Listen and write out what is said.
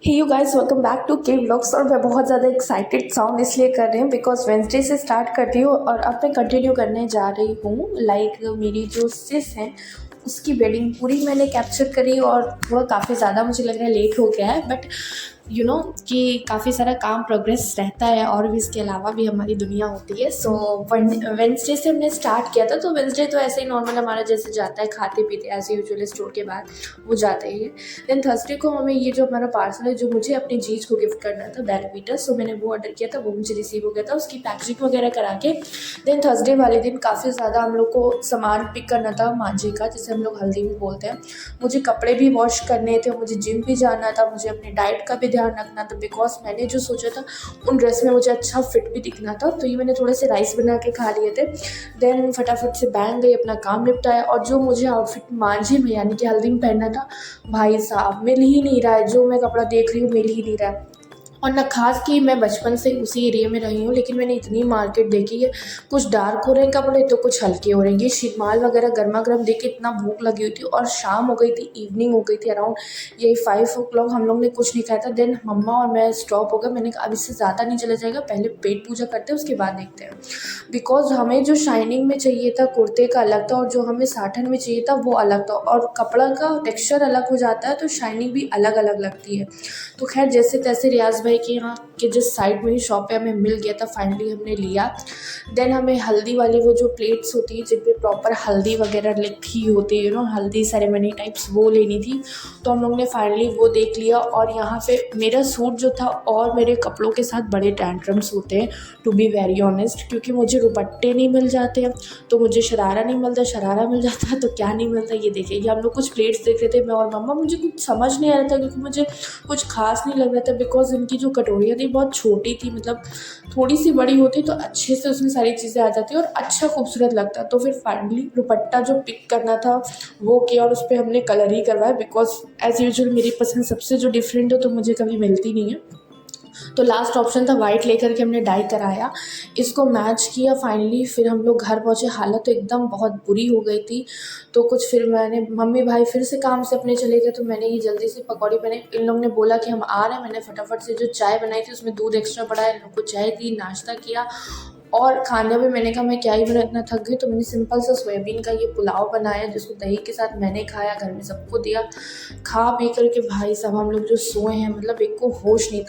Hey you guys, welcome back to K vlogs. और मैं बहुत ज़्यादा एक्साइटेड साउंड इसलिए कर रही हूँ बिकॉज वेंसडे से स्टार्ट करती हूँ और अब मैं कंटिन्यू करने जा रही हूँ। मेरी जो सिस हैं उसकी वेडिंग पूरी मैंने कैप्चर करी और थोड़ा काफ़ी ज़्यादा मुझे लग रहा है लेट हो गया है, बट यू नो कि काफ़ी सारा काम प्रोग्रेस रहता है और भी इसके अलावा भी हमारी दुनिया होती है। सो वेंसडे से हमने स्टार्ट किया था, तो वेंसडे तो ऐसे ही नॉर्मल हमारा जैसे जाता है, खाते पीते एज यूजुअल स्टोर के बाद वो जाते ही है। देन थर्सडे को हमें ये जो हमारा पार्सल है, जो मुझे अपनी जीज को गिफ्ट करना था बेलवीटा, सो मैंने वो ऑर्डर किया था, वो मुझे रिसीव हो गया था, उसकी पैकेजिंग वगैरह करा के। देन थर्सडे वाले दिन काफ़ी ज़्यादा हम लोग को सामान पिक करना था मांझे का, जिसे हम लोग हल्दी भी बोलते हैं। मुझे कपड़े भी वॉश करने थे, मुझे जिम भी जाना था, मुझे अपने डाइट का भी ध्यान रखना था बिकॉज मैंने जो सोचा था उन ड्रेस में मुझे अच्छा फिट भी दिखना था। तो ये मैंने थोड़े से राइस बना के खा लिए थे। देन फटाफट से बैंक गई, अपना काम निपटाया, और जो मुझे आउटफिट मांझे में यानी कि हल्दी में पहनना था, भाई साहब मिल ही नहीं रहा है। जो मैं कपड़ा देख रही हूँ मिल ही नहीं रहा है। और ना खास कि मैं बचपन से उसी एरिया में रही हूँ, लेकिन मैंने इतनी मार्केट देखी है, कुछ डार्क हो रहे हैं कपड़े तो कुछ हल्के हो रहे हैं। ये शिरमाल वगैरह गर्मा गर्म देख के इतना भूख लगी हुई थी, और शाम हो गई थी, इवनिंग हो गई थी, अराउंड यही 5 o'clock। हम लोग ने कुछ नहीं खाया था। देन मम्मा और मैं स्टॉप हो गए। मैंने कहा अब इससे ज़्यादा नहीं चला जाएगा, पहले पेट पूजा करते हैं उसके बाद देखते हैं। बिकॉज हमें जो शाइनिंग में चाहिए था कुर्ते का अलग था, और जो हमें साटन में चाहिए था वो अलग था, और कपड़ा का टेक्सचर अलग हो जाता है तो शाइनिंग भी अलग अलग लगती है। तो खैर जैसे तैसे रियाज भाई के यहाँ के जिस साइड में ही शॉप पे हमें मिल गया था, फाइनली हमने लिया। देन हमें हल्दी वाली वो जो प्लेट्स होती है जिन पे प्रॉपर हल्दी वगैरह लिखी होती है, हल्दी सेरेमनी टाइप्स, वो लेनी थी। तो हम लोग ने फाइनली वो देख लिया। और यहाँ पे मेरा सूट जो था और मेरे कपड़ों के साथ बड़े टैंट्रम्स होते हैं, टू बी वेरी ऑनेस्ट, क्योंकि मुझे दुपट्टे नहीं मिल जाते हैं, तो मुझे शरारा नहीं मिलता, शरारा मिल जाता है तो क्या नहीं मिलता। ये देखिए, ये हम लोग कुछ प्लेट्स देख रहे थे मैं और मम्मा, मुझे कुछ समझ नहीं आ रहा था क्योंकि मुझे कुछ खास नहीं लग रहा था बिकॉज इनकी जो कटोरियाँ थी बहुत छोटी थी, मतलब थोड़ी सी बड़ी होती तो अच्छे से उसमें सारी चीज़ें आ जाती और अच्छा खूबसूरत लगता। तो फिर फाइनली दुपट्टा जो पिक करना था वो किया, और उस पर हमने कलर ही करवाया बिकॉज एज़ यूजुअल मेरी पसंद सबसे जो डिफरेंट हो तो मुझे कभी मिलती नहीं है। तो लास्ट ऑप्शन था वाइट, लेकर के हमने डाई कराया, इसको मैच किया फाइनली। फिर हम लोग घर पहुँचे, हालत तो एकदम बहुत बुरी हो गई थी। तो कुछ फिर मैंने, मम्मी भाई फिर से काम से अपने चले गए, तो मैंने ये जल्दी से पकौड़ी बने, इन लोगों ने बोला कि हम आ रहे हैं, मैंने फटाफट से जो चाय बनाई थी उसमें दूध एक्स्ट्रा पड़ा है, इन लोग को चाय दी, नाश्ता किया। और खाने में मैंने कहा मैं क्या ही बना, इतना थक गई, तो मैंने सिंपल सा सोयाबीन का ये पुलाव बनाया जिसको दही के साथ मैंने खाया, घर में सबको दिया। खा पी करके भाई साहब हम लोग जो सोए हैं, मतलब एक को होश नहीं था।